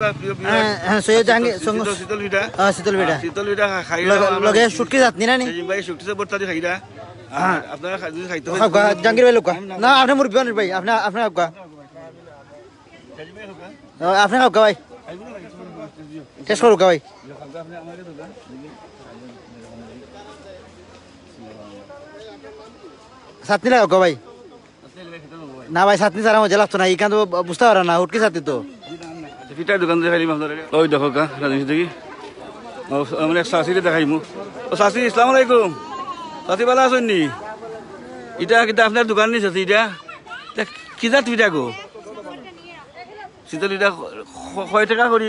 সৈয়দ জাহাঙ্গীর শীতল পিঠা শীতল পিঠা খাই লগে শুটকি যাতনি না নি ভাই শুটকি সে বর্তা দি খাইরা আপনারা যদি খাইতে হয় জাহাঙ্গীর ভাই লোক না আপনি মুরব্বি আনিস ভাই আপনি আপনি আপকা আপনি আপকা ভাই টেস্ট করুক ভাই সাতনি লাগা ভাই না ভাই সাতনি ছাড়া মজা লাগতো না এখান তো বুঝতে পারা না হুটকি সাতনি তো পিঠার দোকান দেখাইলাম আপনারা ওই দেখো গা রাজনীতি দেখি মানে চাষিরে দেখাইমু ও চাষি ইসলাম আলাইকুম চাষি ভালো আছেন নি এটা কিন্তু আপনার দোকান নি চাষি এটা কি জাত পিঠা গো শীতল পিঠা কয় টাকা করি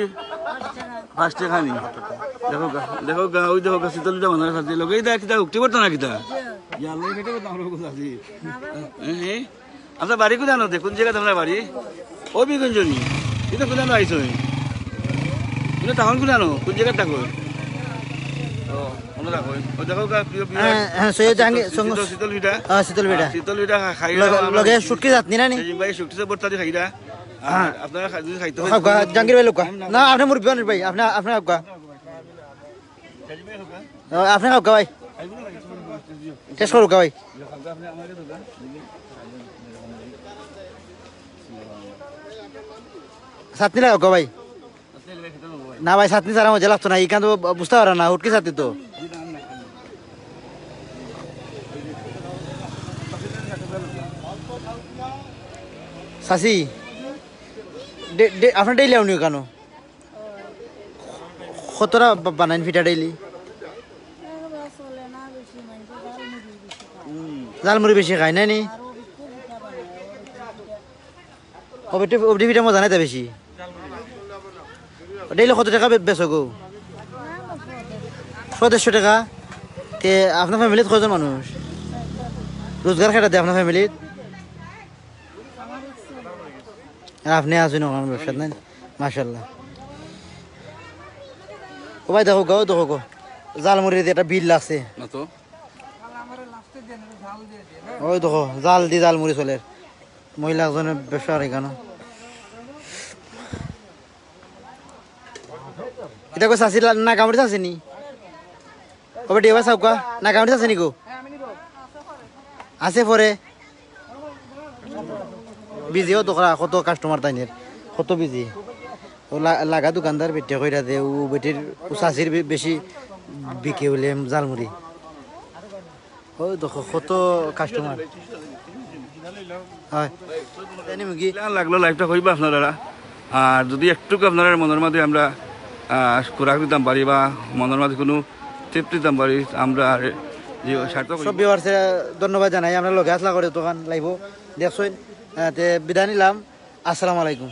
5 টাকা নি দেখো গা ওই দেখো গা শীতল পিঠা বানার চাষি লগে এটা কিতা উক্তি করতো না কিতা ইয়ালে কেটে কথা আমরা চাষি আপনার বাড়ি কোথায় আনো দেখুন জায়গা আপনার বাড়ি ও বিগঞ্জনী এটা কোথায় আইসো এটা টাউন কোথায় কোন জায়গায় থাকো সৈয়দ জাহাঙ্গীর শীতল পিঠা খাই লগে শুটকি যাতনি না নি ভাই শুটকি সে বর্তা দি খাইরা আপনারা যদি খাইতে হয় জাহাঙ্গীর ভাই লোক না আপনি মুরব্বি আনিস ভাই আপনি আপনি আপকা আপনি আপকা ভাই টেস্ট করুক ভাই সাতনি লাগা ভাই না ভাই সাতনি ছাড়া মজা লাগতো না এখান তো বুঝতে পারা না হুটকি সাতনি তো চাষি আপনার ডেইলি আউনি কেন কতটা বানাইন পিঠা ডেইলি জালমুড়ি বেশি খাই নাই নি অবধি পিঠা মজা নাই তা বেশি ডেইলি কত টাকা বেচো গো 150 টাকা তে আপনার ফ্যামিলিত কয়জন মানুষ রোজগার খাটা দেয় আপনার ফ্যামিলিত আপনি আসুন ব্যবসা নাই মাশাল্লাহ ও ভাই দেখো গো দেখো গো জালমুড়ির একটা বিল লাগছে ওই দেখো জাল দি জালমুড়ি চলে মহিলা একজনের ব্যবসা আর এখানে এটা কো চাষি না কামড়ি আছে নি কবে দেবা চাউকা না কামড়ি আছে নি গো আছে পরে বিজিও তো কত কাস্টমার তাইনের কত বিজি ও লাগা দোকানদার বেটে কইরা দে ও বেটির ও চাষির বেশি বিকে বলে জালমুড়ি ও দেখো কত কাস্টমার হয় জানি মুগি লাগলো লাইভটা কইবা আপনারা আর যদি একটু আপনারা মনের মধ্যে আমরা খোরাক দিতাম পারি বা মনের মাঝে কোনো তৃপ্তি দিতাম পারি আমরা যে সব বিভার্সে ধন্যবাদ জানাই আমরা লগে আসলা করে দোকান লাইব দেখছেন বিদায় নিলাম আসসালামু আলাইকুম।